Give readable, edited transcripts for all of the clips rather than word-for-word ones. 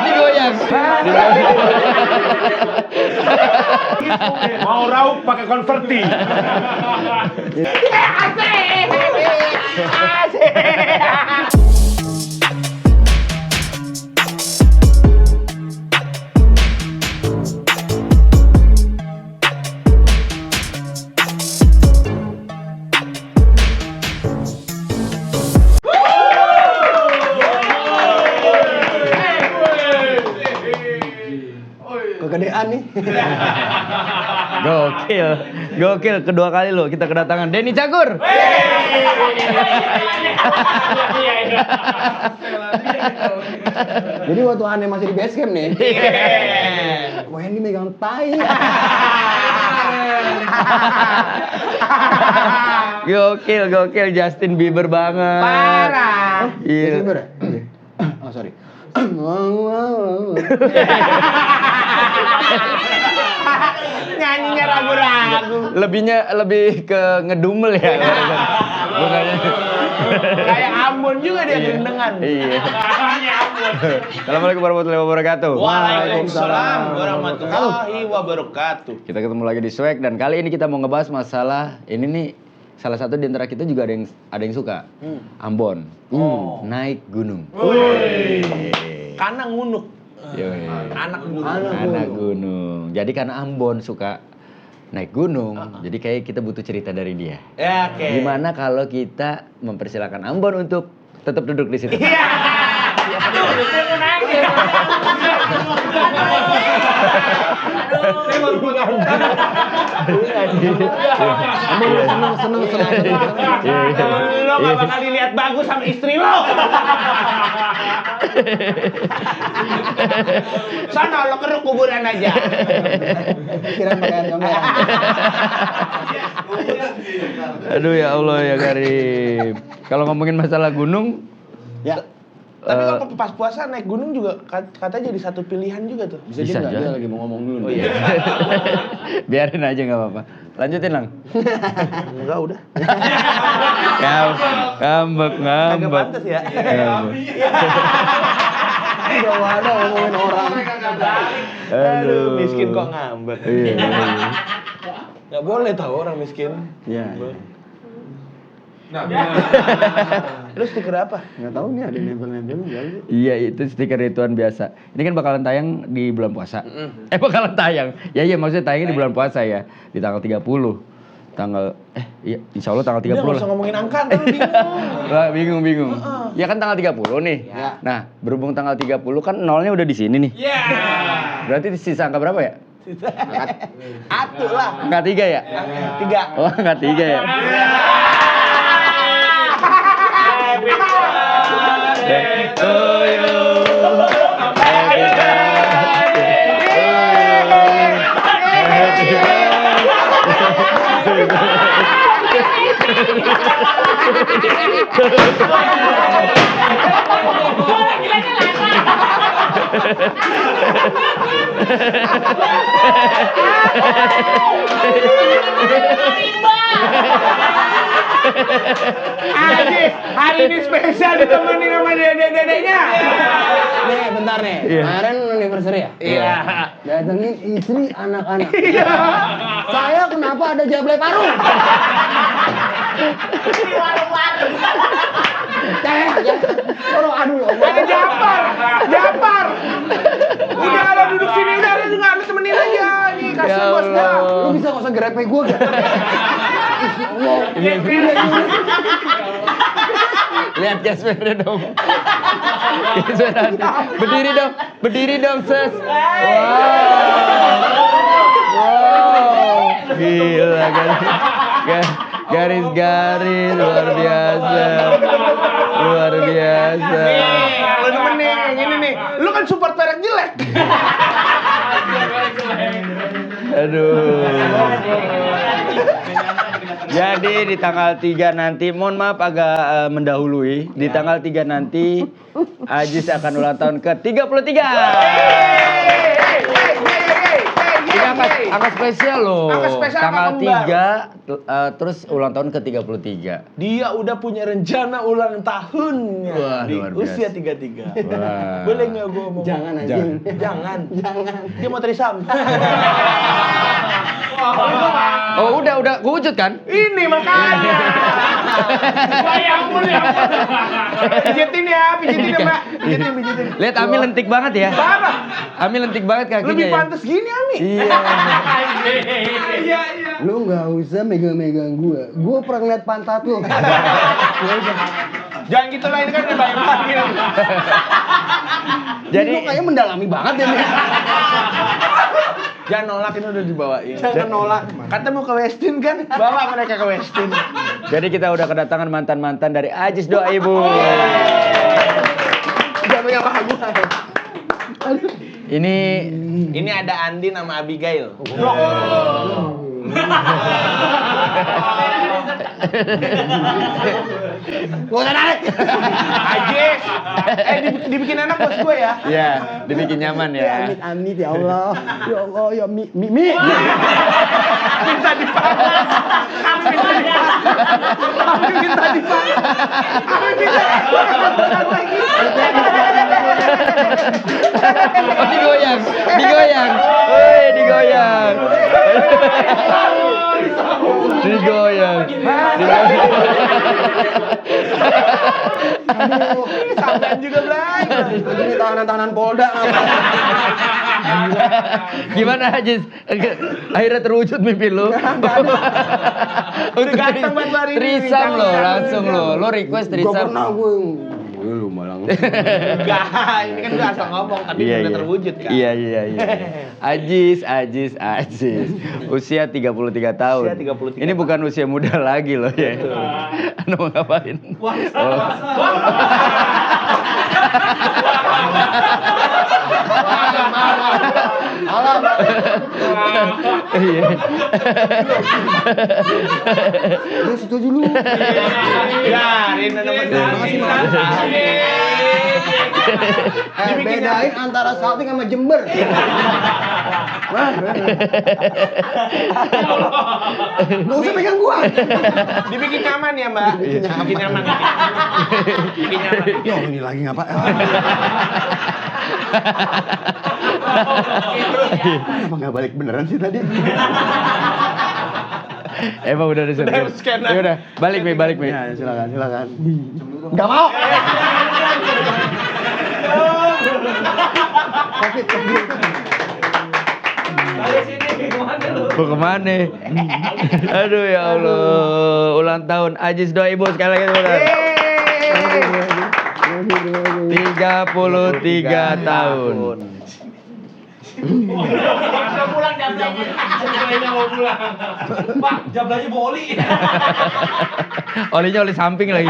Digoyang. Mau rauk pakai konverti. Kegedean nih. Gokil kedua kali lo kita kedatangan Denny Cagur. Jadi waktu Ane masih di base camp nih. Wah ini megang tai. Gokil Justin Bieber banget. Parah. Iya. Bieber ya? Oh sorry. Nyanyinya ragu-ragu. Lebih ke ngedumel ya. Bukannya. Kayak Ambon juga dia gendengan. Iya. Assalamualaikum warahmatullahi wabarakatuh. Waalaikumsalam warahmatullahi wabarakatuh. Kita ketemu lagi di Swag dan kali ini kita mau ngebahas masalah ini nih, salah satu di antara kita juga ada yang suka. Ambon. Naik gunung. Karena ngunuk. Yoi. Anak gunung. Anak gunung. Jadi karena Ambon suka naik gunung, jadi kayak kita butuh cerita dari dia. Ya, oke. Gimana kalau kita mempersilakan Ambon untuk tetap duduk di situ? Iya. Aduh, dia mau nangis. Dia baru pegang. Seneng. Lo gak bakal dilihat bagus sama istri lo. Sana lo keruk kuburan aja. Kira pakaian kamu. Aduh ya Allah ya Karim. Kalau ngomongin masalah gunung, Ya. Tapi kalau pas puasa naik gunung juga katanya jadi satu pilihan juga tuh. Bisa Dia aja. lagi mau ngomong dulu. Oh iya. Biarin aja nggak apa-apa. Lanjutin Lang. Enggak udah. Ngambek. Kagak pantas ya. Udah ada ngomongin orang. Aduh, miskin kok ngambek. Iya. Enggak boleh tahu orang miskin. Iya. Lu stiker apa? Nggak tahu nih ada nempel-nempel enggak. Iya itu stiker rituan biasa. Ini kan bakalan tayang di bulan puasa. Bakalan tayang. Ya iya maksudnya tayangnya di bulan puasa ya. Di tanggal 30. Iya insya Allah tanggal 30 Udah, nggak usah lah. ngomongin angka, ntar lu bingung. Wah, bingung. Ya kan tanggal 30 nih. Ya. Nah, berhubung tanggal 30 kan nolnya udah di sini nih. Iya. Berarti sisa angka berapa ya? Atuh lah. Angka 3 ya? 3. Oh, angka 3 ya. Happy to you. Happy Hari ini spesial ditemani sama dedek-dedeknya. Nih, bentar nih. Iya. Kemarin anniversary ya? Iya. Datengin istri anak-anak. Saya kenapa ada jablay parung? Di warung-warung. Aduh. Ada Japar. Udah lo duduk sini udah lu juga lu temenin aja nih kasih Ya bos gua. Allah. Lu bisa nggak usah grepe gue gak? Lihat Jaspernya dong. Berdiri dong, Ses. Wow. Gila kan. Garis-garis luar biasa. Lu temenin ini nih. Lu kan support merek jelek. Aduh. Jadi di tanggal 3 nanti, mohon maaf agak mendahului. Di tanggal 3 nanti Ajis akan ulang tahun ke-33. Ini angka spesial loh. Angka spesial, tanggal angka kembar. 3 terus ulang tahun ke-33. Dia udah punya rencana ulang tahunnya. Wah, di luar biasa. usia 33. Wah. Boleh nggak gue ngomong? Jangan anjing. Jangan. Jangan. Dia mau trisam. Oh, udah kewujud kan? Ini makanya. Pijitin ya, Mbak. Pijitin. Lihat Ami lentik banget ya. Parah. Ami lentik banget kakinya. Lebih ya. pantas gini, Ami. Iya. Iya. Lu nggak usah megang-megang gua. Gua pernah ngeliat pantat lu. Jangan gitu lah, ini kan udah banyak panggil. Jadi lu kayaknya mendalami banget ya nih. Jangan nolak, ini udah dibawain. Jangan nolak. Kata mau ke Westin kan? Bawa mereka ke Westin. jadi kita udah kedatangan mantan-mantan dari Ajis Doa Ibu. Jangan yang bagus. Ini ada Andin sama Abigail. Gua usah narik. Ajis. Dibikin enak bos gue ya. ya, dibikin nyaman ya. Amit ya Allah. Ya Allah ya mi. Minta dipakai. Kami minta dipakai. Oh, digoyang. Woi, digoyang. Aduh. Sampean juga Blay. Ini tahanan-tahanan Polda. Gimana Ajis? Akhirnya terwujud mimpi lu. Untuk Ganteng banget hari ini. Trisam lo, langsung lo. Lo request Gua trisam. pernah gue. Lu malang. Enggak, ini kan gue asal ngomong tapi udah terwujud kan. Iya. Ajis. Usia 33 tahun. Usia 33 Ini bukan usia muda lagi loh ya. Anu mau ngapain? Iya. Lu setuju lu. Biarin ada masalah. Bedain antara salting sama Jember. Gak usah pegang gua. Dibikin nyaman ya, Mbak. Bikin nyaman. Yo, ini lagi ngapa? Kenapa nggak balik beneran sih tadi? Emang udah Udah disediain. scan. Ya udah, balik Mi. Ya, silakan. Nggak mau. Covid. Mau kemana? Aduh ya Allah. Ulang tahun Ajis Doa Ibu sekali lagi teman-teman. 33 tahun. Udah pulang jablanya. Jablanya mau pulang. Pak, jablanya mau oli. Olinya oli samping lagi.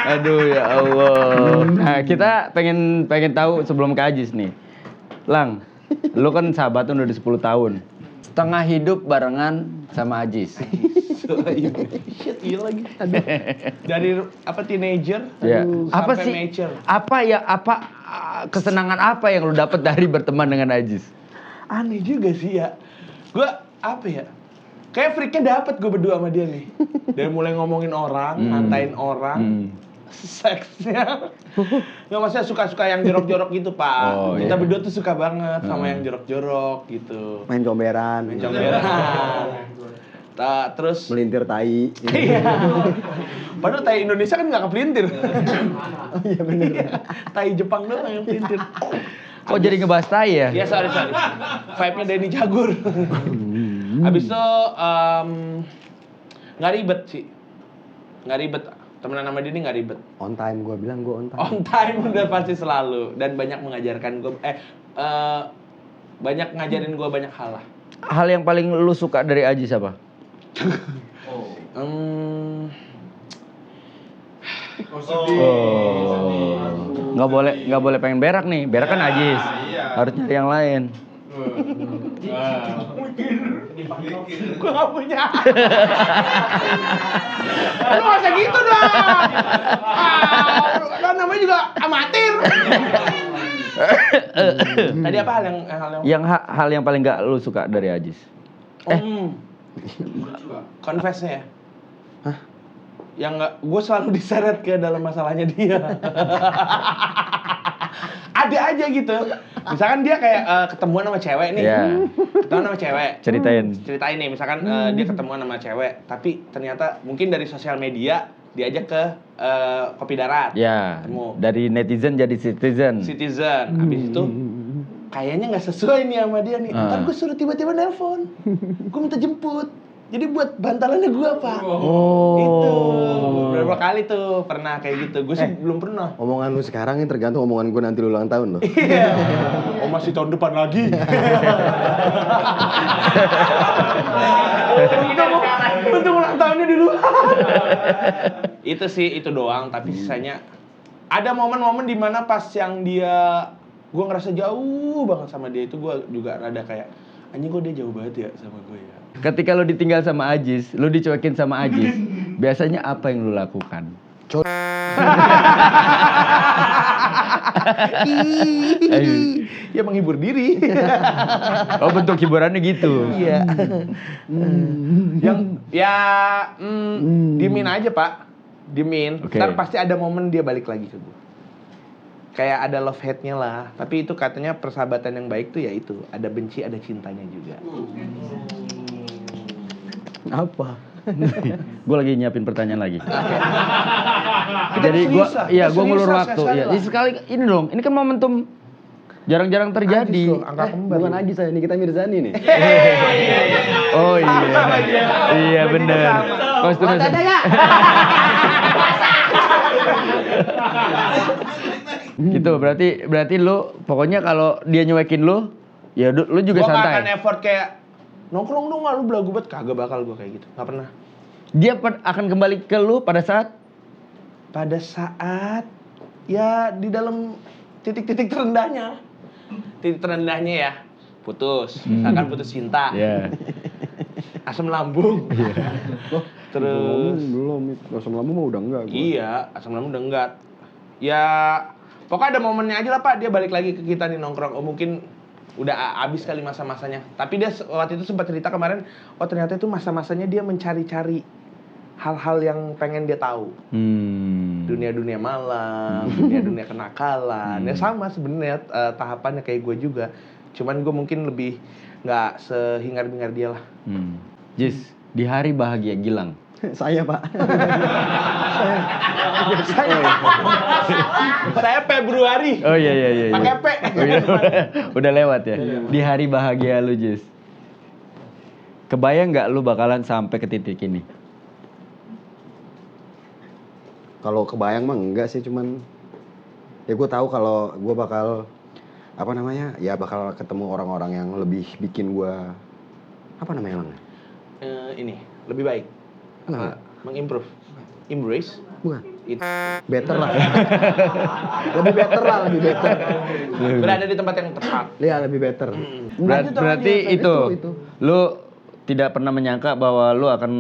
Aduh ya Allah. Nah, kita pengen tahu sebelum ke Ajis nih. Lang, lu kan sahabatan udah 10 tahun. Setengah hidup barengan sama Ajis. Shit, iya lagi. Aduh. Dari apa teenager Ya. Apa sampai sih? mature. Apa kesenangan apa yang lu dapat dari berteman dengan Ajis? Aneh juga sih ya. Gua apa ya? Kayak freaknya dapet gue berdua sama dia nih. Dari mulai ngomongin orang, ngatain orang, seksnya. Nggak, maksudnya suka-suka yang jorok-jorok gitu, Pak. Oh, Kita iya. berdua tuh suka banget sama yang jorok-jorok gitu. Main comberan. Comberan. Terus Melintir tai. iya. Padahal tai Indonesia kan nggak kepelintir. Oh iya bener. Tai Jepang doang yang pelintir. Kok jadi ngebahas tai ya? Iya, sorry. Vibe-nya Denny Cagur. Abis itu nggak ribet sih. Nggak ribet. Temenan sama dia ini nggak ribet. On time gue bilang gue on time. On time udah pasti selalu. Dan banyak mengajarkan gue. Banyak ngajarin gue banyak hal lah. Hal yang paling lu suka dari Ajis apa? Nggak boleh pengen berak nih. Berak kan Ajis. Harus nyari yang lain. Gue gak punya. Lu gak usah gitu dong. Namanya juga amatir. Tadi apa hal yang Hal yang paling gak lu suka dari Ajis? Confess-nya ya? Hah? Yang nggak, gue selalu diseret ke dalam masalahnya dia. Ada aja gitu. Misalkan dia kayak ketemuan sama cewek nih. Ketemuan sama cewek. Ceritain nih, misalkan dia ketemuan sama cewek, tapi ternyata mungkin dari sosial media diajak ke Kopi Darat. Ketemu. Dari netizen jadi citizen. Habis itu kayaknya nggak sesuai nih sama dia nih. Ntar gue suruh tiba-tiba nelpon. Gue minta jemput. Jadi buat bantalannya gue, Pak. Itu. Berapa kali tuh pernah kayak gitu. Gue sih belum pernah. Omongan lu sekarang ini tergantung omongan gue nanti lu ulang tahun loh. Iya. Oh, masih tahun depan lagi. Untung ulang tahunnya di luar. Itu sih, itu doang. Tapi sisanya ada momen-momen dimana pas yang dia, gue ngerasa jauh banget sama dia itu, gue juga rada kayak, anjing kok dia jauh banget ya sama gue ya. Ketika lu ditinggal sama Ajis, lu dicuekin sama Ajis, biasanya apa yang lu lakukan? Ya menghibur diri. Oh, bentuk hiburannya gitu. Iya. Yang diemin aja, Pak. Diemin. Okay. Ntar pasti ada momen dia balik lagi ke gue. Kayak ada love hate-nya lah. Tapi itu katanya persahabatan yang baik tuh ya itu. Ada benci, ada cintanya juga. Apa? Gue lagi nyiapin pertanyaan lagi. Jadi gue ngulur waktu. Ya, sekali ini dong. Ini kan momentum jarang-jarang terjadi. Angka kembar. Bukan Ajis saya, ini kita Mirzani nih. Oh iya. Iya bener. Kostumnya sama. Gitu, berarti lu pokoknya kalau dia nyuekin lu, ya lu juga santai. Gua gak akan effort kayak nongkrong dong, lu belagu banget, kagak bakal gua kayak gitu. Gak pernah. Dia akan kembali ke lu pada saat ya di dalam titik-titik terendahnya. Titik terendahnya ya putus, misalkan putus cinta. Asam lambung. Terus belum asam lambung mah udah enggak gua. Iya, asam lambung udah enggak. Ya pokoknya ada momennya aja lah, Pak, dia balik lagi ke kita nih nongkrong. Oh mungkin udah habis kali masa-masanya. Tapi dia waktu itu sempat cerita kemarin, oh ternyata itu masa-masanya dia mencari-cari hal-hal yang pengen dia tahu. Dunia-dunia malam, dunia-dunia kenakalan. Ya sama sebenarnya tahapannya kayak gue juga. Cuman gue mungkin lebih nggak sehingar-bingar dia lah. Jis, di hari bahagia Gilang. Saya, Pak. Saya Februari. Oh iya. Pakai P. Oh, iya, udah lewat ya. Di hari bahagia lu, Jis. Kebayang nggak lu bakalan sampai ke titik ini? Kalau kebayang mah enggak sih, cuman ya gue tahu kalau gue bakal bakal ketemu orang-orang yang lebih bikin gue Ini lebih baik. Mengimprove. Embrace. Bukan. Better lah. Lebih better. Berada di tempat yang tepat. Iya, lebih better. Berarti itu. Lu tidak pernah menyangka bahwa lu akan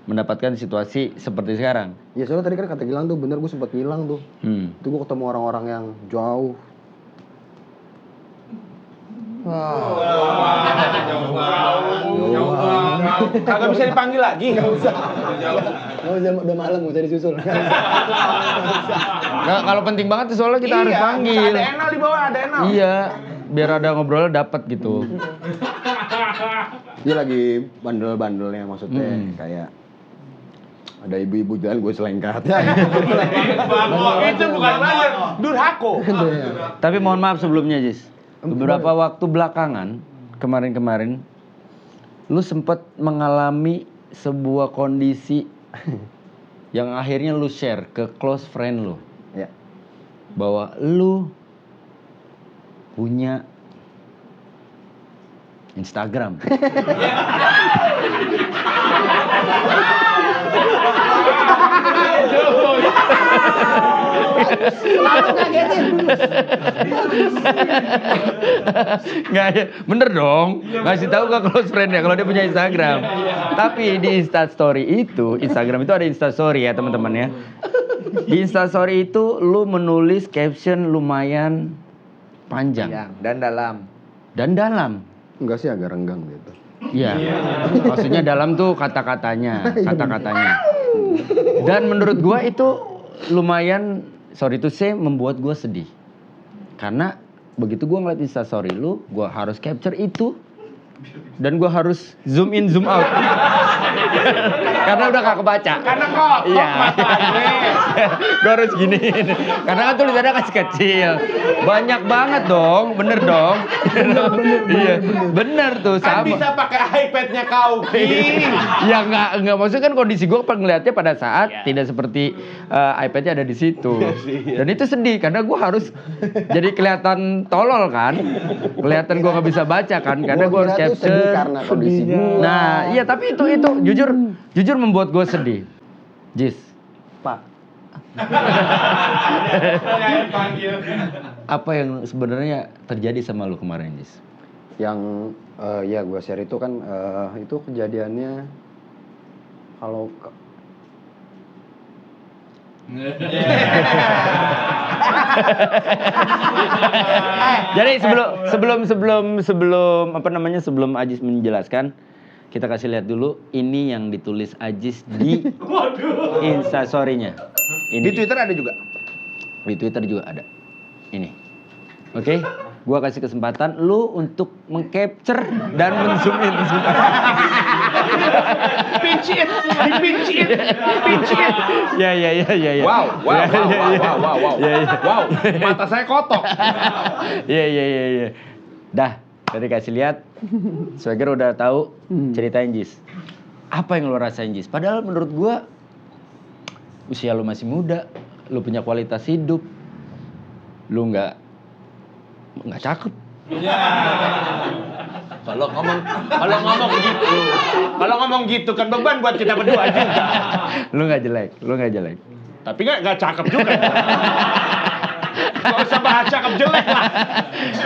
mendapatkan situasi seperti sekarang. Ya soalnya tadi kan kata Gilang tuh bener, gue sempat ngilang tuh. Itu gue ketemu orang-orang yang jauh. Kagak bisa dipanggil lagi. Nggak usah, udah malam, gak usah disusul. Nah, kalau penting banget soalnya kita harus panggil. Ada Enal di bawah, ada Enal. Iya, biar ada ngobrolnya dapat gitu. Dia lagi bandel-bandelnya, maksudnya kayak ada ibu-ibu jalan gue selengkat. Itu bukan bandel, durhako. Tapi mohon maaf sebelumnya, Jis. Beberapa waktu belakangan, kemarin-kemarin, lu sempat mengalami sebuah kondisi yang akhirnya lu share ke close friend lu. Ya. Bahwa lu punya Instagram. Nggak, bener dong. Ngasih tahu ke close friend ya kalau dia punya Instagram. Tapi di Instastory itu, Instagram itu ada Instastory ya teman-teman ya. Di Instastory itu lu menulis caption lumayan panjang dan dalam. dan dalam. Enggak sih, agak renggang gitu. Iya. Maksudnya dalam tuh kata-katanya. Dan menurut gua itu lumayan, sorry to say, membuat gua sedih. Karena begitu gua ngeliat instastory lu, gua harus capture itu. Dan gua harus zoom in, zoom out. Karena udah gak kebaca. Karena kok Iya. Gua harus giniin. Karena kan tulisannya kecil. Banyak banget dong, bener dong. Iya, bener tuh kan sama. bisa pakai iPad-nya kau, Ki. Ya nggak maksudnya kan kondisi gue ngeliatnya pada saat tidak seperti iPad-nya ada di situ. Dan itu sedih karena gue harus jadi kelihatan tolol kan, kelihatan gue nggak bisa baca kan karena gue harus Gua kira tuh sedih capture. karena kondisi gua. Nah iya tapi itu jujur membuat gue sedih. Jis, Pak, apa yang sebenarnya terjadi sama lu kemarin Jis? yang ya gue share itu kan itu kejadiannya kalau Jadi sebelum apa namanya sebelum Ajis menjelaskan, kita kasih lihat dulu ini yang ditulis Ajis di Instastory-nya. Ini. Di Twitter ada juga. Di Twitter juga ada. Ini. Oke, gua kasih kesempatan lu untuk mengcapture dan men-zoom in. Pincit. Ya. Wow. Ya. Wow, mata saya kotok. Iya. Dah, tadi kasih lihat. Swagger udah tahu ceritain Jis. Apa yang lu rasain Jis? Padahal menurut gua usia lu masih muda, lu punya kualitas hidup. Lu nggak cakep. Kalau ngomong gitu kan beban buat kita berdua juga. Lu nggak jelek. Tapi nggak cakep juga. Gak usah bahas cakep jelek lah.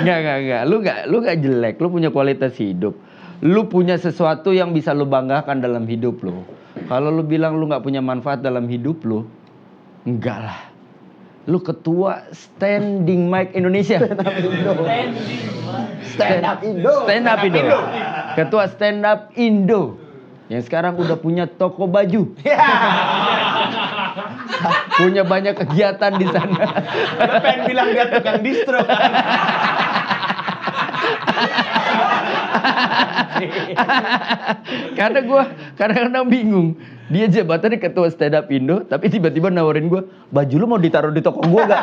Enggak. Lu nggak jelek. Lu punya kualitas hidup. Lu punya sesuatu yang bisa lu banggakan dalam hidup lu. Kalau lu bilang lu nggak punya manfaat dalam hidup lu, enggak lah. Lu ketua Standing Mic Indonesia. Stand Up Indo. Ketua Stand Up Indo. Yang sekarang udah punya toko baju. Punya banyak kegiatan di sana. Dia pengen bilang dia tukang distro. Karena gue kadang-kadang bingung. Dia jabatannya ketua Stand Up Indo, tapi tiba-tiba nawarin gue, baju lu mau ditaruh di toko gue gak?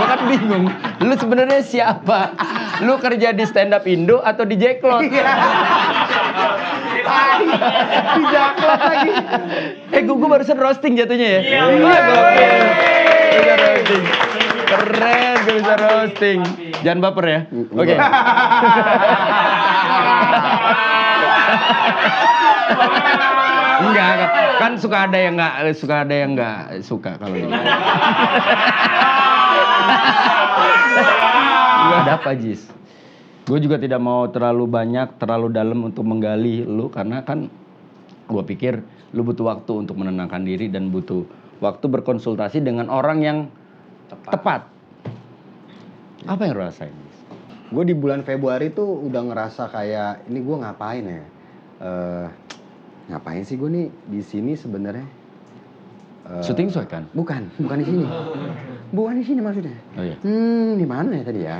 Gue kan bingung. Lu sebenarnya siapa? Lu kerja di Stand Up Indo atau di Jacklot? Di Jacklot lagi. Gue barusan roasting jatuhnya ya? Iya, gokil. Bisa roasting. Keren, gue bisa roasting. Jangan baper ya. Oke. Enggak, kan suka ada yang nggak suka kalau gitu. Ada apa Jis? Gue juga tidak mau terlalu dalam untuk menggali lu karena kan gue pikir lu butuh waktu untuk menenangkan diri dan butuh waktu berkonsultasi dengan orang yang tepat. Apa yang lu rasain? gue di bulan Februari tuh udah ngerasa kayak ini gue ngapain ya? Ngapain sih gue nih di sini sebenarnya? Syuting soal kan? Bukan di sini. Bukan di sini maksudnya. Oh iya. Di mana ya tadi ya?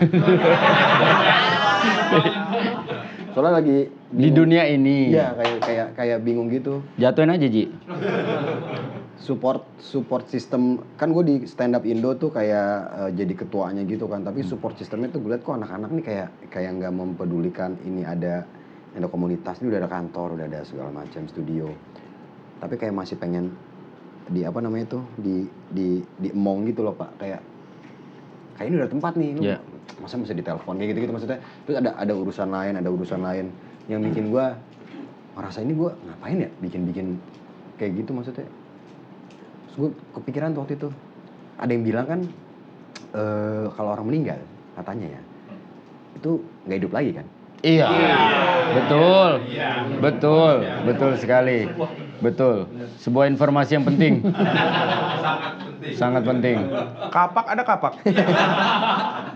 Soalnya lagi Di dunia ini. Iya, kayak bingung gitu. Jatuhin aja Ji. Support system kan gue di Stand Up Indo tuh kayak jadi ketuanya gitu kan, tapi support systemnya tuh gue liat kok anak-anak nih kayak nggak mempedulikan ini ada komunitas, ini udah ada kantor, udah ada segala macam studio, tapi kayak masih pengen di apa namanya tuh di emong gitu loh Pak, kayak ini udah tempat nih, lu masa bisa ditelepon kayak gitu maksudnya. Terus ada urusan lain yang bikin gue merasa ini gue ngapain ya bikin kayak gitu maksudnya. Terus gue kepikiran tuh waktu itu ada yang bilang kan kalau orang meninggal katanya ya itu nggak hidup lagi kan. Iya. Betul sekali. Betul. Sebuah informasi yang penting. Sangat penting. Kapak ada kapak.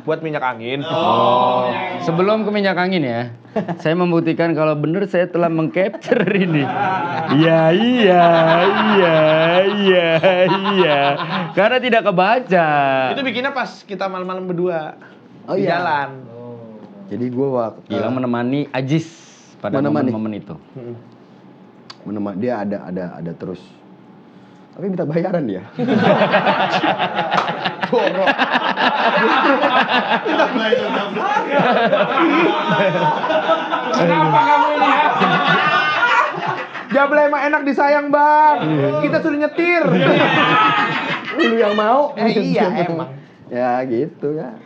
Buat minyak angin. Oh, sebelum ke minyak angin ya, saya membuktikan kalau benar saya telah mengcapture ini. Iya. Karena tidak kebaca. Itu bikinnya pas kita malam-malam berdua. Oh, Di iya. jalan. Jadi gue waktu Gilang menemani Ajis pada Menemani. momen-momen itu. dia ada terus. Tapi minta bayaran dia. Borok. Kenapa kamu ini ya? Jable emang enak disayang bang. Kita suruh nyetir. Lu yang mau? Iya emang. Ya gitu ya.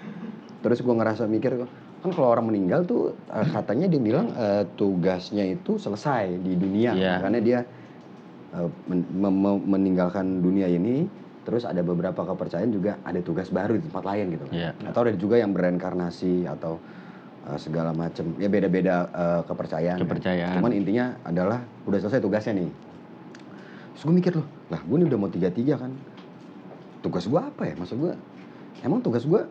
Terus gue ngerasa mikir, kan kalau orang meninggal tuh katanya dia bilang tugasnya itu selesai di dunia. Iya. Karena dia meninggalkan dunia ini, terus ada beberapa kepercayaan juga ada tugas baru di tempat lain gitu. Iya. Atau ada juga yang bereinkarnasi atau segala macam. Ya beda-beda kepercayaan. Kepercayaan. Cuman intinya adalah udah selesai tugasnya nih. Terus gue mikir loh, lah gue nih udah mau 33 kan. Tugas gue apa ya? Maksud gue, emang tugas gue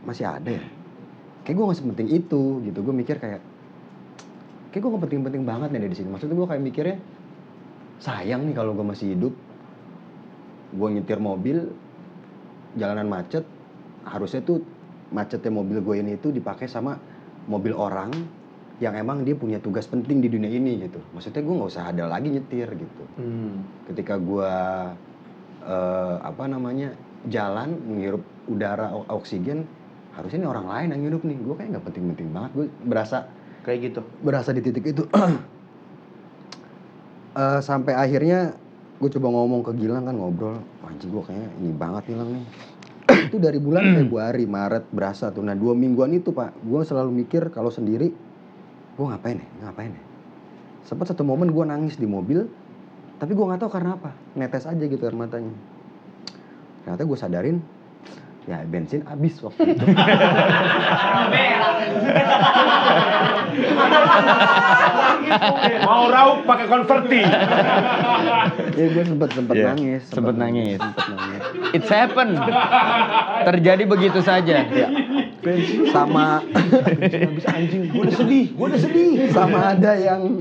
masih ada ya? Kayak gue gak sepenting itu gitu. Gue mikir kayak gue gak penting-penting banget nih di sini. Maksudnya gue kayak mikirnya sayang nih kalau gue masih hidup. Gue nyetir mobil, jalanan macet, harusnya tuh macetnya mobil gue ini itu dipakai sama mobil orang yang emang dia punya tugas penting di dunia ini gitu. Maksudnya gue nggak usah ada lagi nyetir gitu. Ketika gue jalan menghirup udara oksigen, harusnya ini orang lain yang hidup nih. Gue kayak nggak penting-penting banget. Gue Kayak gitu. berasa di titik itu. Sampai akhirnya gue coba ngomong ke Gilang kan, ngobrol, anjing gue kayaknya ini banget Gilang nih. Itu dari bulan Februari, Maret berasa tuh. Nah 2 mingguan itu Pak, gue selalu mikir kalau sendiri, gue ngapain ya. Sempat satu momen gue nangis di mobil, tapi gue nggak tahu karena apa, netes aja gitu air matanya. Ternyata gue sadarin, ya bensin habis waktu itu. Mau raup pakai konverti. Ya gue sempet Iya, nangis. sempet nangis. Sempet nangis. It's happen. Terjadi begitu saja. Ya. Sama Habis anjing. Gue udah sedih. sama ada yang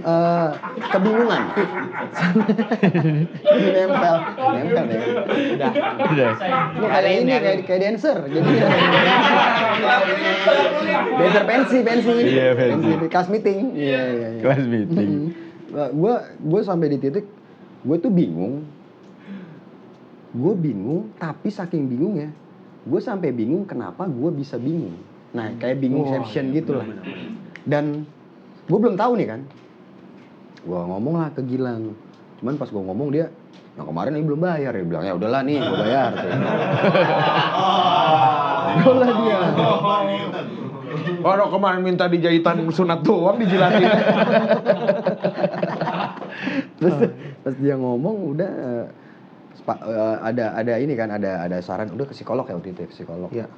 kebingungan. nempel ya. Udah. Lu kayak ini kayak dancer. Jadi dancer pensi. Iya, pensi. Kelas meeting. Iya. Kelas meeting. Gue sampai di titik gue tuh bingung. Tapi saking bingungnya, gue sampai bingung kenapa gue bisa bingung. Nah, kayak bingungception gitu lah. Dan gue belum tahu nih kan. Gue ngomong lah ke Gilang. Cuman pas gue ngomong dia, yang kemarin ini belum bayar. Dia bilang, ya udahlah nih, gue bayar. Udahlah dia. Orang kemarin minta dijahitan sunat doang dijilatin. Terus pas dia ngomong udah ada ini kan, ada saran udah ke psikolog ya waktu itu, psikolog. Iya.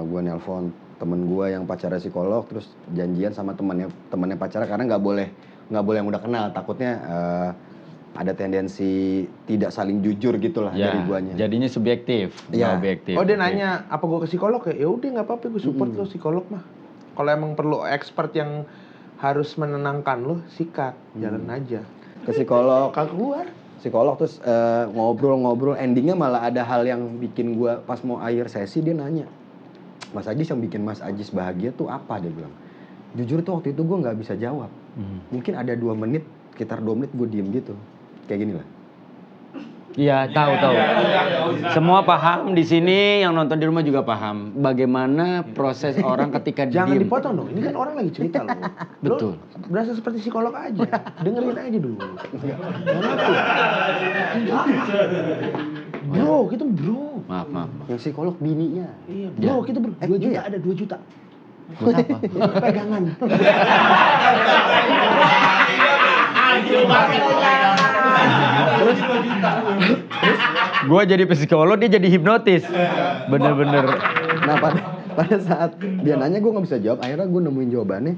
Gue nelpon temen gue yang pacarnya psikolog, terus janjian sama temannya pacarnya karena nggak boleh yang udah kenal, takutnya ada tendensi tidak saling jujur gitulah dari guanya. Jadinya subjektif, Iya. nggak objektif. Oh dia nanya apa gue ke psikolog ya? Ya udah nggak apa-apa, gue support lo psikolog mah. Kalau emang perlu expert yang harus menenangkan lo, sikat, jalan aja. Ke psikolog, Kagak keluar. psikolog terus ngobrol, endingnya malah ada hal yang bikin gue pas mau akhir sesi dia nanya, Mas Ajis, yang bikin Mas Ajis bahagia tuh apa? Dia bilang. Jujur tuh waktu itu gue nggak bisa jawab. Mungkin ada 2 menit, sekitar 2 menit gue diem gitu, kayak gini lah. Iya, tahu. Semua paham di sini, yang nonton di rumah juga paham. Bagaimana proses orang ketika Jangan diem. dipotong dong, ini kan orang lagi cerita loh. Betul. Lo berasa seperti psikolog aja, dengerin aja dulu. Bro, kita bro. Maaf. Yang psikolog bininya. Iya, bro, kita bro. 2 juta iya. ada 2 juta. Buat apa? Pegangan. Gua jadi psikolog, dia jadi hipnotis. Bener-bener. Nah pada saat dia nanya gue nggak bisa jawab, akhirnya gue nemuin jawabannya.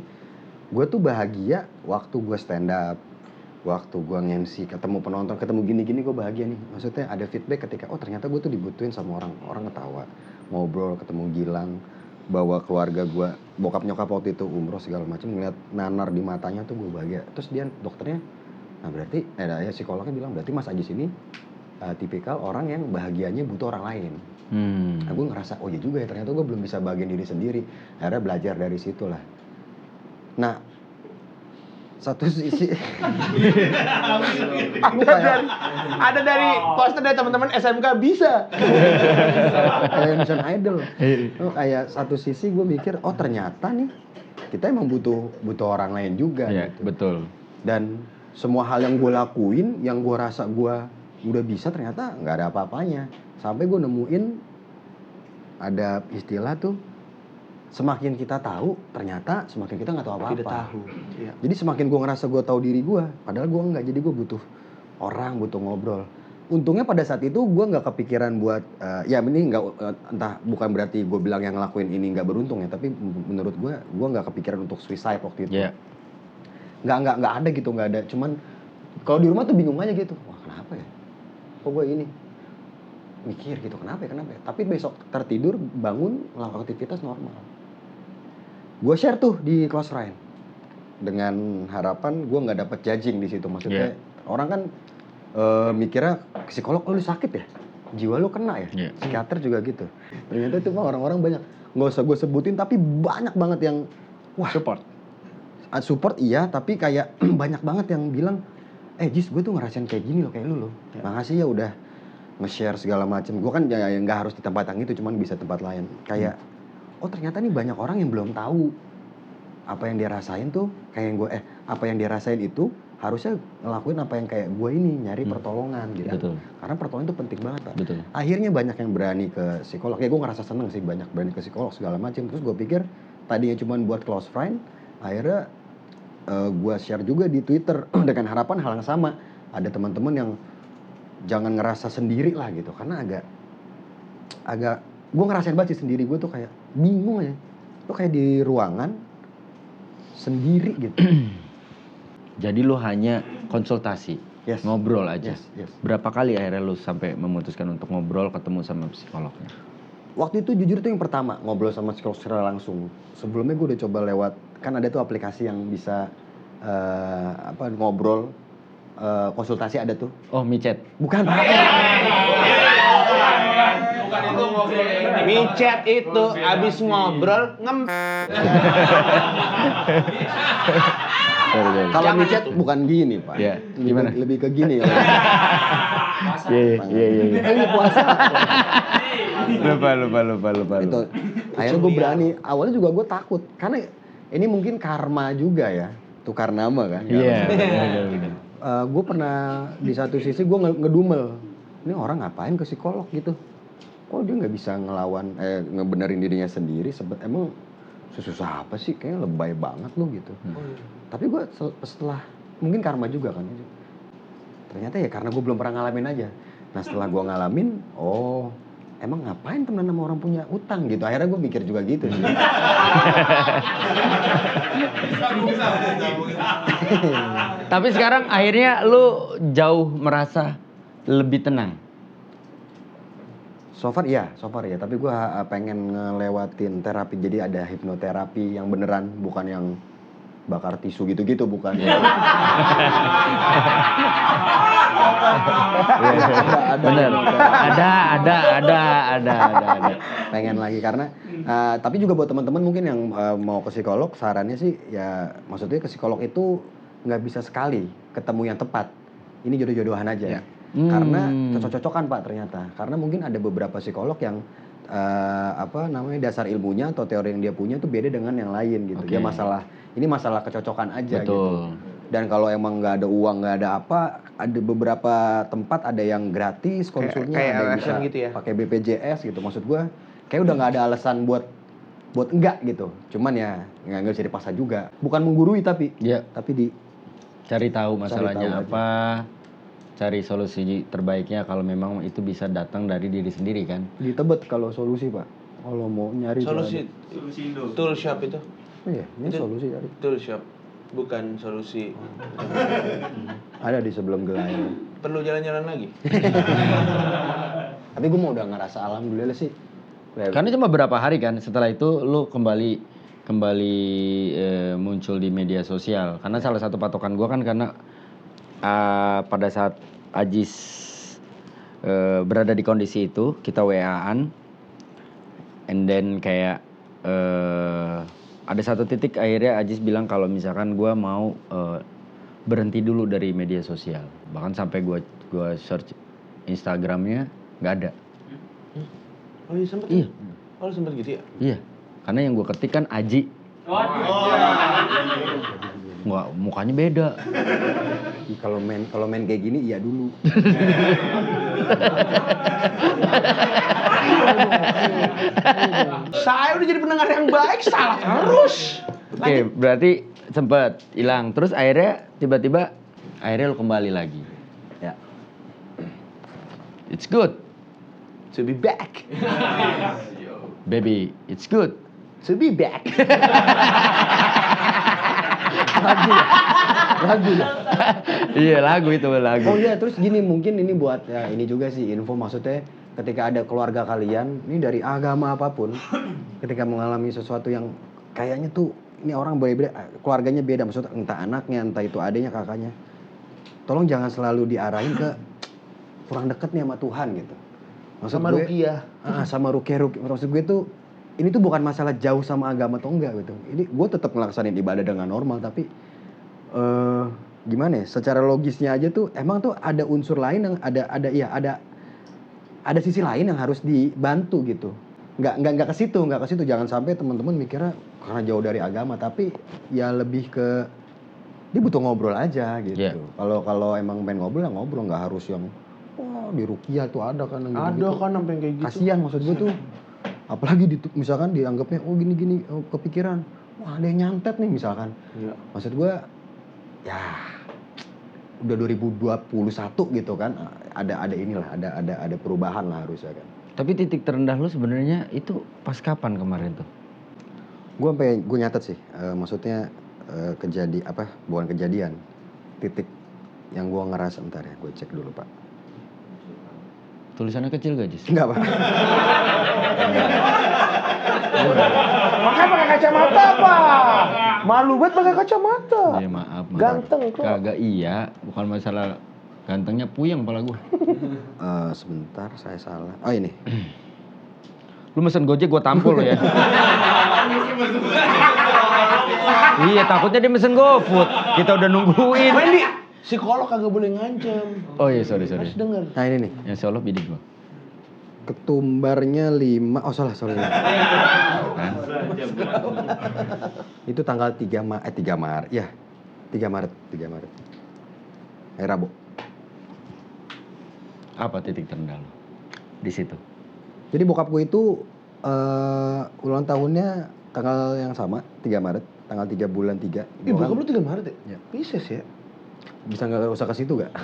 Gue tuh bahagia waktu gue stand up, waktu gue nge-MC ketemu penonton, ketemu gini-gini gue bahagia nih. Maksudnya ada feedback ketika oh ternyata gue tuh dibutuhin sama orang ketawa, ngobrol, ketemu Gilang, bawa keluarga gue, bokap nyokap waktu itu umroh segala macam, ngeliat nanar di matanya tuh gue bahagia. Terus dia dokternya, nah berarti psikolognya bilang berarti Mas Ajis ini tipikal orang yang bahagianya butuh orang lain. Nah gue ngerasa oh iya juga ya, ternyata gue belum bisa bahagian diri sendiri. Akhirnya belajar dari situ lah. Nah satu sisi ada dari poster dari teman-teman SMK bisa. kayak Indonesian Idol. Kayak satu sisi gue mikir oh ternyata nih kita emang butuh orang lain juga. Iya, gitu. betul. Dan semua hal yang gue lakuin, yang gue rasa gue udah bisa ternyata nggak ada apa-apanya. Sampai gue nemuin ada istilah tuh, semakin kita tahu, ternyata semakin kita nggak tahu apa-apa. Tidak tahu. Iya. Jadi semakin gue ngerasa gue tahu diri gue, padahal gue nggak. Jadi gue butuh orang, butuh ngobrol. Untungnya pada saat itu gue nggak kepikiran buat, ya ini nggak entah bukan berarti gue bilang yang ngelakuin ini nggak beruntung ya, tapi menurut gue nggak kepikiran untuk suicide waktu itu. Iya. Nggak ada gitu, nggak ada. Cuman kalau di rumah tuh bingung aja gitu. Wah kenapa ya? Kok gue ini? Mikir gitu kenapa ya? Tapi besok tertidur, bangun, melakukan aktivitas normal. Gue share tuh di close friend dengan harapan gue nggak dapet judging di situ. Maksudnya orang kan mikirnya psikolog lu sakit ya, jiwa lu kena ya. Psikiater juga gitu. Ternyata itu mah orang-orang banyak. Nggak usah gue sebutin tapi banyak banget yang wah support iya, tapi kayak banyak banget yang bilang Jis gue tuh ngerasain kayak gini loh, kayak lu loh. Makasih ya udah nge-share segala macem. Gue kan ya nggak harus di tempat yang itu, cuman bisa tempat lain. Kayak oh ternyata nih banyak orang yang belum tahu apa yang dia rasain tuh kayak yang gue apa yang dia rasain itu harusnya ngelakuin apa yang kayak gue ini, nyari pertolongan gitu. Betul. Karena pertolongan itu penting banget Pak. Betul. Akhirnya banyak yang berani ke psikolog. Ya gue ngerasa seneng sih banyak berani ke psikolog segala macam. Terus gue pikir tadinya cuma buat close friend, akhirnya gue share juga di Twitter dengan harapan hal yang sama. Ada teman-teman yang jangan ngerasa sendiri lah gitu, karena agak gue ngerasain banget sih sendiri. Gue tuh kayak bingung aja, tuh kayak di ruangan sendiri gitu. Jadi lu hanya konsultasi, ngobrol aja. Yes. Berapa kali akhirnya lu sampai memutuskan untuk ngobrol ketemu sama psikolognya? Waktu itu jujur tuh yang pertama ngobrol sama psikolog secara langsung. Sebelumnya gue udah coba lewat, kan ada tuh aplikasi yang bisa ngobrol, konsultasi ada tuh. Oh, micet. Bukan. Bukan itu ngobrol ini. Micet itu abis ngobrol Kalau micet bukan gini Pak. Iya, gimana? Lebih ke gini. Iya. Ini puasa. Lupa. Itu akhirnya gue berani. Awalnya juga gue takut karena ini mungkin karma juga ya, tukar nama kan. Iya. Gue pernah di satu sisi gue ngedumel, ini orang ngapain ke psikolog gitu? Kok dia nggak bisa ngelawan, ngebenerin dirinya sendiri? Emang susah apa sih? Kayaknya lebay banget lu gitu. Tapi gue setelah mungkin karma juga kan. Ternyata ya karena gue belum pernah ngalamin aja. Nah setelah gue ngalamin, oh emang ngapain temenan sama orang punya utang gitu. Akhirnya gue mikir juga gitu sih. Tapi sekarang akhirnya lu jauh merasa lebih tenang. So far ya. Tapi gue pengen ngelewatin terapi. Jadi ada hipnoterapi yang beneran, bukan yang bakar tisu gitu-gitu, bukan. Bener. Ada. Pengen lagi karena tapi juga buat teman-teman mungkin yang mau ke psikolog, sarannya sih ya maksudnya ke psikolog itu nggak bisa sekali ketemu yang tepat. Ini jodoh-jodohan aja. Karena cocok-cocokan Pak ternyata. Karena mungkin ada beberapa psikolog yang dasar ilmunya atau teori yang dia punya itu beda dengan yang lain gitu. Dia masalah kecocokan aja. Betul. Gitu. Dan kalau emang nggak ada uang, nggak ada apa, ada beberapa tempat ada yang gratis konsulnya, ada yang bisa gitu ya? pakai BPJS gitu. Maksud gue kayak udah nggak ada alasan buat enggak gitu. Cuman ya nggak bisa dipaksa juga. Bukan menggurui tapi Cari tahu masalahnya tahu apa, cari solusi terbaiknya kalau memang itu bisa datang dari diri sendiri kan. di Tebet kalau solusi Pak. Kalau mau nyari Solusi Tool shop itu. Oh iya, ini Itu- solusi tadi. Tool shop. bukan solusi. Ada di sebelum gelayar. Perlu jalan-jalan lagi. Tapi gue mau udah ngerasa alhamdulillah sih. Karena cuma berapa hari kan, setelah itu lu kembali muncul di media sosial. Karena salah satu patokan gua kan karena pada saat Ajis berada di kondisi itu, kita WA-an, and then kayak ada satu titik akhirnya Ajis bilang kalau misalkan gua mau berhenti dulu dari media sosial. Bahkan sampai gua search Instagramnya nggak ada. Oh iya sempet. Iya. Oh sempet gitu ya? Iya. Karena yang gua ketik kan Aji. Waduh. Nggak, mukanya beda. Kalau main kayak gini iya dulu. Saya udah jadi pendengar yang baik, salah terus. Oke, berarti sempet hilang. Terus akhirnya tiba-tiba akhirnya lu kembali lagi. Ya. It's good, To be back. baby. It's good. To be back. Lagu ya. Iya, lagu itu lagu. Oh iya, terus gini mungkin ini buat ya ini juga sih info, maksudnya ketika ada keluarga kalian ini dari agama apapun, ketika mengalami sesuatu yang kayaknya tuh ini orang beda, keluarganya beda, maksudnya entah anaknya, entah itu adanya, kakaknya, tolong jangan selalu diarahin ke kurang deket nih sama Tuhan gitu. Maksud Sama gue, rukiah. sama rukiah. Maksud gue tuh ini tuh bukan masalah jauh sama agama atau enggak gitu. Ini gue tetap ngelaksanain ibadah dengan normal, tapi gimana ya? Secara logisnya aja tuh emang tuh ada unsur lain yang ada sisi lain yang harus dibantu gitu. Nggak ke situ. Jangan sampai teman-teman mikirnya karena jauh dari agama, tapi ya lebih ke dia butuh ngobrol aja gitu. Yeah. Kalau emang pengen ngobrol ya ngobrol, nggak harus yang di rukiah tuh ada kan yang Ada gitu-gitu. kan sampai kayak gitu. Kasian maksud gue tuh. Apalagi misalkan dianggapnya gini kepikiran, wah ada yang nyantet nih misalkan. Iya. Maksud gue ya udah 2021 gitu kan, ada perubahan lah harusnya kan. Tapi titik terendah lu sebenarnya itu pas kapan kemarin tuh? Gue nyatet sih, maksudnya bukan kejadian, titik yang gue ngerasa, bentar ya gue cek dulu pak. Tulisannya kecil gak, Jis? Enggak pak. Makanya pakai kacamata apa? Malu banget pakai kacamata. Iya maaf. Ganteng kok. Kagak iya, bukan masalah gantengnya, puyeng kepala gua. Sebentar saya salah. Oh ini. Lu mesen Gojek gua tampol lu ya. Iya, takutnya dia mesen GoFood. Kita udah nungguin. Wendy, psikolog kagak boleh ngancam. Oh iya, sorry. Harus denger. Nah ini nih. Yang seolah bidik gua. Ketumbarnya 5. Oh salah. Kan? Itu tanggal 3 Maret. Ya. 3 Maret. Hari Rabu. Apa titik terendah lu di situ? Jadi bokap gue itu ulang tahunnya tanggal yang sama, 3 Maret, tanggal 3 bulan 3. Ih, bokap lu 3 Maret ya? Iya. Pisces ya? Bisa nggak usah ke situ gak?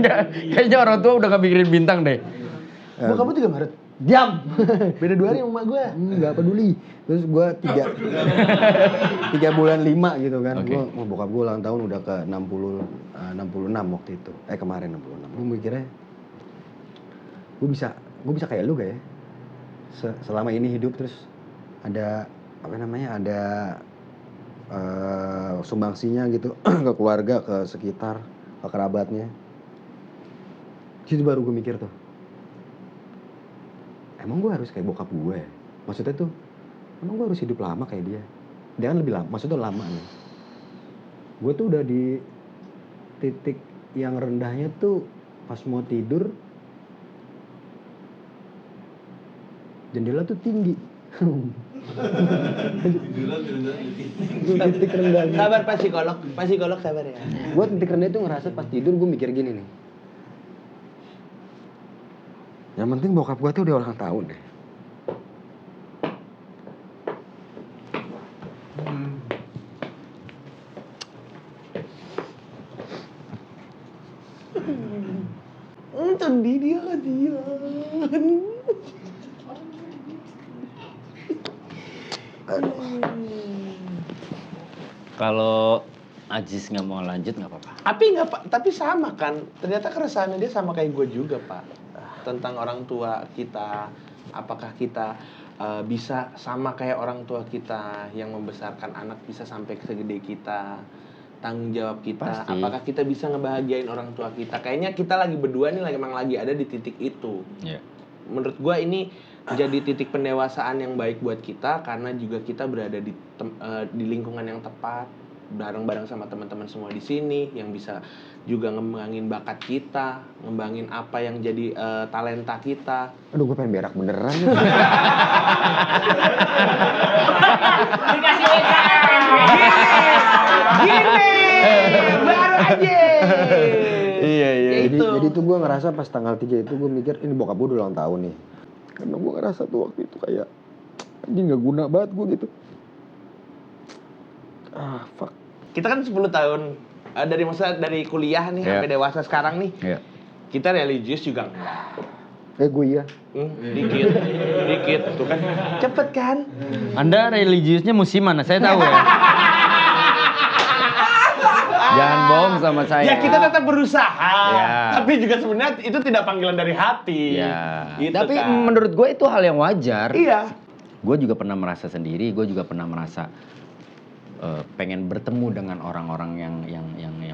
Nggak, kayaknya orang tua udah gak mikirin bintang deh. Bokap lu 3 Maret? Diam! Beda 2 hari sama emak gue. Nggak peduli. Terus gue 3 bulan 5 gitu kan. Oke. Bokap gue ulang tahun udah ke 66 waktu itu. Kemarin 66. Gue mikirnya, gue bisa kayak lu gak ya? Selama ini hidup terus ada sumbangsinya gitu ke keluarga, ke sekitar, ke kerabatnya. Situ baru gue mikir tuh, emang gue harus kayak bokap gue ya? Maksudnya tuh, emang gue harus hidup lama kayak dia? Dia kan lebih lama, maksudnya lama nih. Gue tuh udah di titik yang rendahnya tuh pas mau tidur, jendela tuh tinggi. Titik rendahnya. Sabar Pak Psikolog sabar ya. Gue titik rendah itu ngerasa pas tidur gue mikir gini nih. Yang penting bokap gue tuh udah ulang tahun deh. Sedih dia kasihan. Kalau Ajis nggak mau lanjut nggak apa-apa. Tapi sama kan. Ternyata keresahannya dia sama kayak gue juga, Pak. Tentang orang tua kita. Apakah kita bisa sama kayak orang tua kita yang membesarkan anak bisa sampai segede kita? Tanggung jawab kita. Pasti. Apakah kita bisa ngebahagiain orang tua kita? Kayaknya kita lagi berdua nih emang lagi ada di titik itu. Iya. Menurut gue ini jadi titik pendewasaan yang baik buat kita karena juga kita berada di lingkungan yang tepat, bareng-bareng sama teman-teman semua di sini yang bisa juga ngembangin bakat kita, ngembangin apa yang jadi talenta kita. Aduh, gue pengen berak beneran. Dikasih eja. Gini, baru aja. Iya. Jadi tuh gue ngerasa pas tanggal 3 itu gue mikir ini bokap gue udah ulang tahun nih. Karena gue ngerasa tuh waktu itu kayak anjing nggak guna banget gue gitu. Fuck. Kita kan 10 tahun dari kuliah nih sampai dewasa sekarang nih. Iya. Kita religius juga enggak. Gue iya. Dikit tuh kan. Cepet kan? Anda religiusnya musiman, saya tahu ya. Jangan bohong sama saya. Ya kita tetap berusaha. Ya. Tapi juga sebenarnya itu tidak panggilan dari hati. Ya. Gitu Tapi kan. menurut gue itu hal yang wajar. Iya. Gue juga pernah merasa sendiri, gue juga pernah merasa pengen bertemu dengan orang-orang yang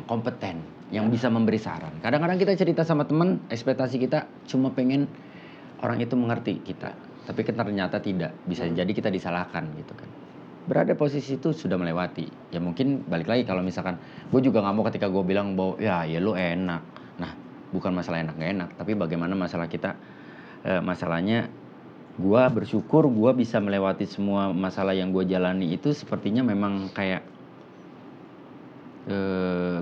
kompeten, yang bisa memberi saran. Kadang-kadang kita cerita sama teman, ekspektasi kita cuma pengen orang itu mengerti kita, tapi ternyata tidak. Bisa jadi kita disalahkan gitu kan. Berada posisi itu sudah melewati. Ya mungkin balik lagi kalau misalkan gue juga nggak mau ketika gue bilang bahwa ya lu enak. Nah bukan masalah enak nggak enak, tapi bagaimana masalah kita, masalahnya gue bersyukur gue bisa melewati semua masalah yang gue jalani itu sepertinya memang kayak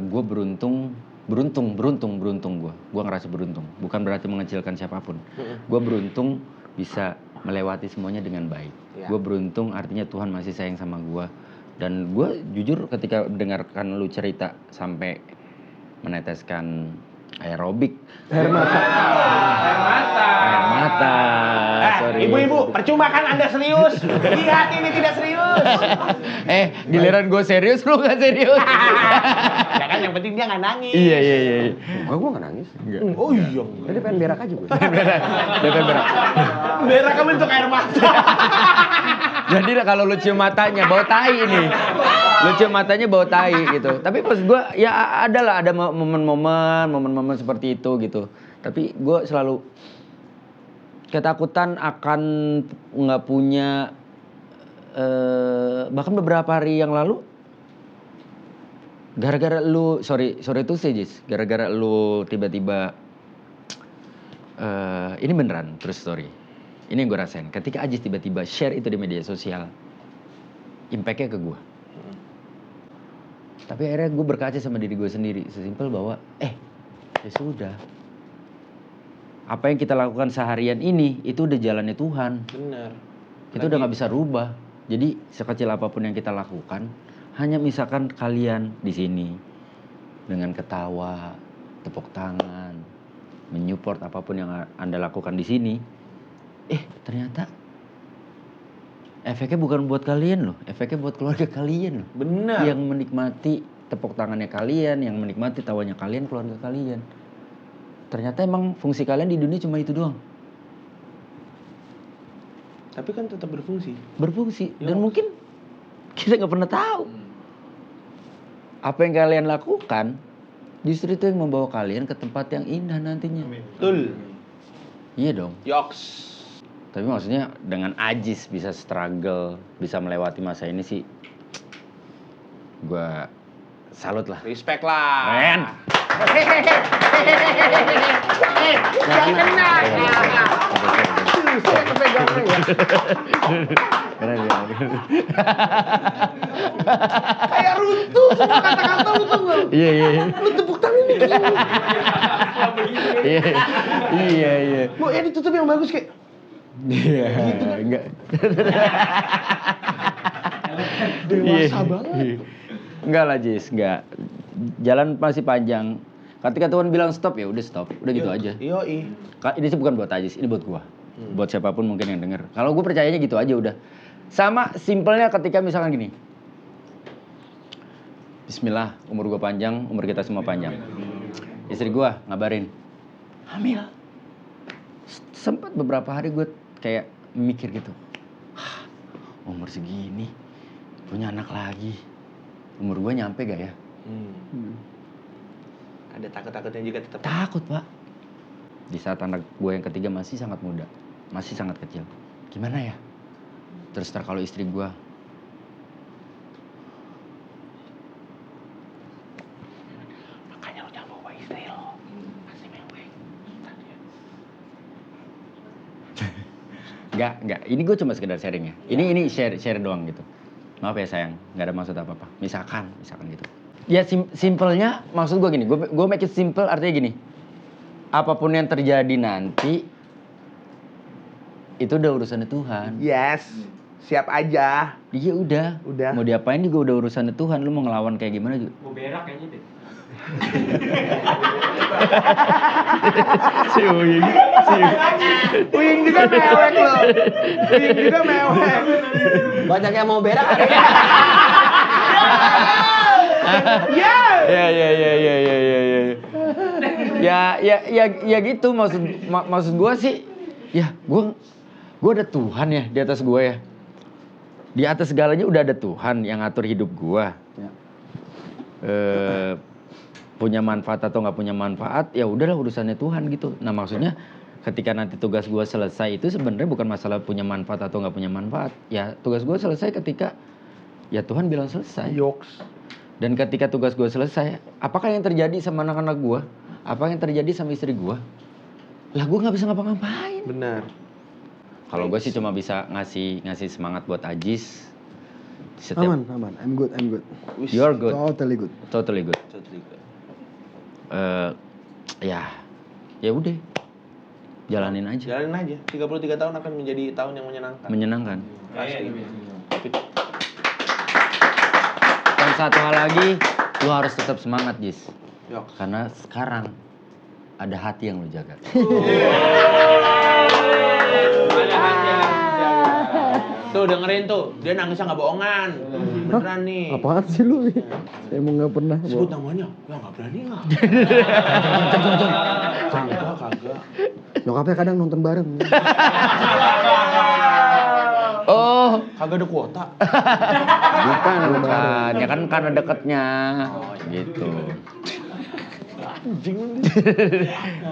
gue beruntung gue ngerasa beruntung, bukan berarti mengecilkan siapapun. Gue beruntung bisa melewati semuanya dengan baik. Gue beruntung artinya Tuhan masih sayang sama gue, dan gue jujur ketika dengarkan lu cerita sampai meneteskan aerobik, air mata. Sorry. Ibu-ibu, percuma kan Anda serius? Lihat ini tidak serius. Giliran gue serius, lu gak serius. Ya kan yang penting dia nggak nangis. Iya. Gue nggak nangis. Oh iya. Tadi pengen berak aja gue. Dia pengen berak. Berak kamu bentuk air mata. Jadi kalau lu cium matanya bau tai ini. Lu cium matanya bau tai gitu. Tapi pas gue ya ada momen-momen seperti itu gitu. Tapi gue selalu ketakutan akan nggak punya, bahkan beberapa hari yang lalu gara-gara lu sorry itu sih Jis, gara-gara lu tiba-tiba ini beneran terus story. Ini yang gue rasain. Ketika Ajis tiba-tiba share itu di media sosial, impact-nya ke gue. Tapi akhirnya gue berkaca sama diri gue sendiri. Sesimpel bahwa, ya sudah. Apa yang kita lakukan seharian ini, itu udah jalannya Tuhan. Benar. Itu udah gak bisa rubah. Jadi sekecil apapun yang kita lakukan, hanya misalkan kalian di sini dengan ketawa, tepuk tangan, menyupport apapun yang Anda lakukan di sini, ternyata efeknya bukan buat kalian loh, efeknya buat keluarga kalian loh. Benar. Yang menikmati tepuk tangannya kalian, yang menikmati tawanya kalian, keluarga kalian. Ternyata emang fungsi kalian di dunia cuma itu doang. Tapi kan tetap berfungsi. Berfungsi. Dan mungkin kita nggak pernah tahu apa yang kalian lakukan justru itu yang membawa kalian ke tempat yang indah nantinya. Betul. Iya dong. Yoks. Tapi maksudnya dengan Ajis bisa struggle, bisa melewati masa ini sih, gue salut lah. Respect lah. Keren. Jangan kena. Saya kepegangnya ya. Keren. Kayak runtuh semua kata-kata lu tuh nggak? Iya. Lu tepuk tangan ini gini. Iya. Lu ditutup yang bagus kayak. Iya. Enggak. Dewasa banget. Enggak lah Jis, enggak. Jalan masih panjang. Ketika Tuhan bilang stop ya udah stop, udah gitu aja. Yoi. Ini sih bukan buat Ajis, ini buat gua. Buat siapapun mungkin yang denger. Kalau gue percayanya gitu aja udah. Sama simpelnya ketika misalkan gini. Bismillah, umur gue panjang, umur kita semua panjang. Istri gue ngabarin, hamil. Sempat beberapa hari gue kayak mikir gitu, umur segini, punya anak lagi. Umur gue nyampe gak ya? Ada takut-takutnya juga tetap. Takut, Pak. Di saat anak gue yang ketiga masih sangat muda, masih sangat kecil. Gimana ya? Terus ntar kalau istri gue, Makanya lo jangan bawa istri lo. Pasti mewek. Enggak. Ini gue cuma sekedar sharing ya. Ini share doang gitu. Maaf ya sayang, nggak ada maksud apa-apa. Misalkan gitu. Ya simpelnya, maksud gue gini. Gue make it simple artinya gini. Apapun yang terjadi nanti, itu udah urusannya Tuhan. Yes. Siap aja. Iya udah. Mau diapain juga udah urusannya Tuhan. Lu mau ngelawan kayak gimana juga. Mau berak kayaknya deh. Si Uying. Uying juga mewek lo. Uying juga mewek. Banyak yang mau berak hari ini. Ya gitu maksud gue sih. Ya gue ada Tuhan ya di atas gue ya. Di atas segalanya udah ada Tuhan yang ngatur hidup gue. Ya. Punya manfaat atau nggak punya manfaat, ya udahlah urusannya Tuhan gitu. Nah maksudnya ketika nanti tugas gue selesai itu sebenarnya bukan masalah punya manfaat atau nggak punya manfaat. Ya tugas gue selesai ketika ya Tuhan bilang selesai. Yoks. Dan ketika tugas gue selesai, apakah yang terjadi sama anak-anak gue? Apa yang terjadi sama istri gue? Lah gue nggak bisa ngapa-ngapain. Benar. Kalau gue sih cuma bisa ngasih semangat buat Ajis. Aman. I'm good. You're good. Totally good. Totally good. Ya udah. Jalanin aja. Jalanin aja. 33 tahun akan menjadi tahun yang menyenangkan. Menyenangkan. Pasti. Dan satu hal lagi, lu harus tetap semangat, Jis. Yoks. Karena sekarang ada hati yang lu jaga. Ada hati yang harus dijaga. Tuh dengerin tuh, dia nangisnya nggak bohongan. Beneran nih. Apaan sih lu? Emang nggak pernah. Sebut namanya, ya nggak berani nggak? Kagak. Nyokapnya kadang nonton bareng. Oh, Kagak ada kuota. Bukan. ya kan karena deketnya. Gitu.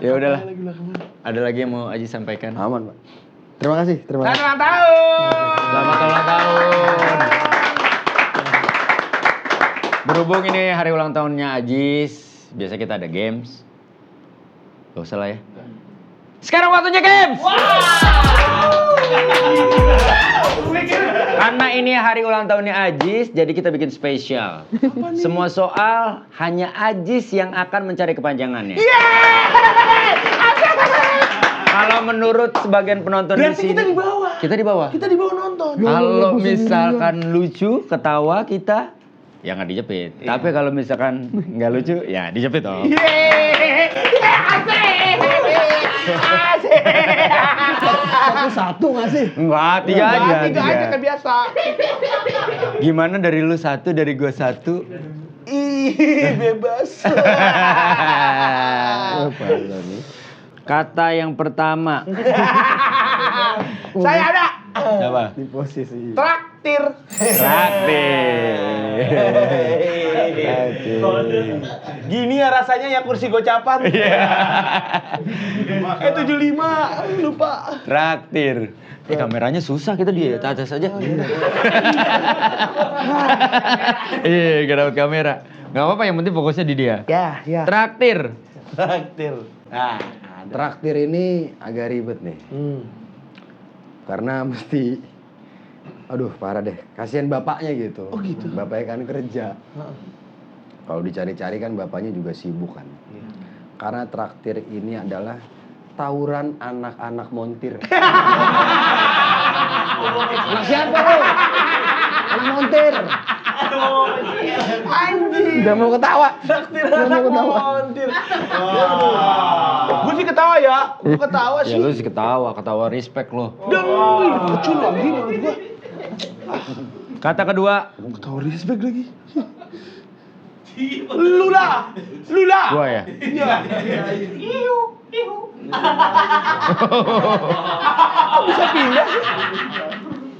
Ya udahlah. Ada lagi yang mau Aji sampaikan? Aman, Pak. Terima kasih. Selamat ulang tahun. Selamat ulang tahun. Berhubung ini hari ulang tahunnya Ajis, biasa kita ada games. Gak usah lah ya. Sekarang waktunya games. Karena ini hari ulang tahunnya Ajis, jadi kita bikin spesial. Semua soal hanya Ajis yang akan mencari kepanjangannya. Kalau menurut sebagian penonton Berarti di sini, kita di bawah. Kita di bawah. Kita di bawah nonton. Kalau misalkan lucu, ketawa kita, ya nggak dijepit. Tapi kalau misalkan nggak lucu, ya dijepit dong. Satu nggak sih? Enggak, tiga aja. Tiga aja kayak biasa. Gimana dari lu satu, dari gua satu? Ih, bebas. Apa nih? Kata yang pertama. Saya ada. Apa? Di posisi. Traktir. Traktir. Gini ya rasanya ya kursi gocapan. 75, lupa. Traktir. Kameranya susah kita di atas aja. Iya, gak dapat kamera. Gak apa-apa, yang penting fokusnya di dia. Ya. Traktir. Traktir. Nah, Traktir ini agak ribet nih. Karena mesti, aduh parah deh, kasihan bapaknya gitu. Oh gitu? Bapaknya kan kerja. Kalau dicari-cari kan bapaknya juga sibuk kan. Karena traktir ini adalah tawuran anak-anak montir. Anak siapa lu? Anak montir. anjing. Udah mau ketawa. Traktir Udah anak mau ketawa. montir. Gue sih ketawa ya. Gue ketawa Ya sih. lu sih ketawa respect lo. Dan kecil lagi menurut gue. Kata kedua, Ketawa respect lagi. Lula. Gua ya. Iya.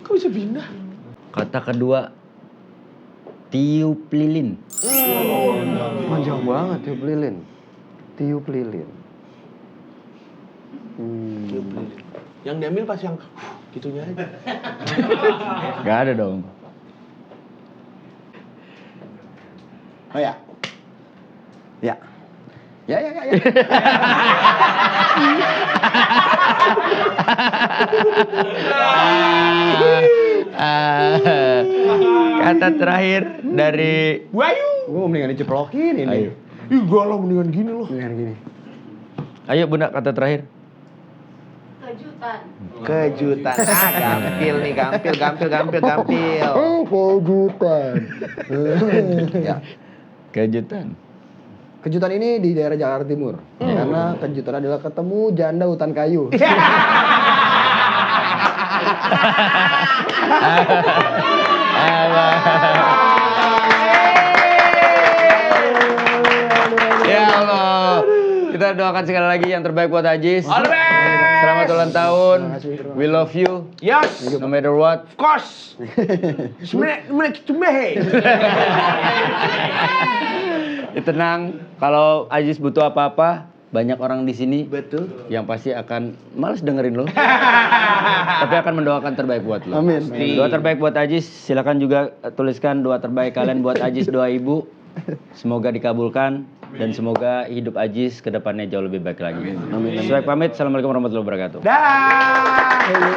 Kok bisa pindah? Kata kedua, tiup lilin. Panjang banget tiup lilin. Tiup lilin. Yang diambil pas yang gitunya aja. Gak ada dong. Oh ya. Ya. Ya. Kata terakhir dari Wayu. Gue mendingan diceplokin ini. Ayo. Ih, gua lo mendingan gini loh. Mendingan gini. Ayo Bunda, kata terakhir. Kejutan. Kejutan. Gampil nih, gampil. Kejutan. Ya. Kejutan. Kejutan ini di daerah Jakarta Timur. Karena kejutan adalah ketemu janda hutan kayu. Ya Allah. Kita doakan sekali lagi yang terbaik buat Ajis. Selamat ulang tahun. We love you. Yes, No matter what. of course. Sebenarnya itu mehe. Tenang, kalau Ajis butuh apa-apa, banyak orang di sini Betul. yang pasti akan males dengerin lo. Tapi akan mendoakan terbaik buat lo. Amin. Doa terbaik buat Ajis, silakan juga tuliskan doa terbaik kalian buat Ajis, doa ibu. Semoga dikabulkan dan semoga hidup Ajis ke depannya jauh lebih baik lagi. Amin. Suek pamit. Assalamualaikum warahmatullahi wabarakatuh. Dah.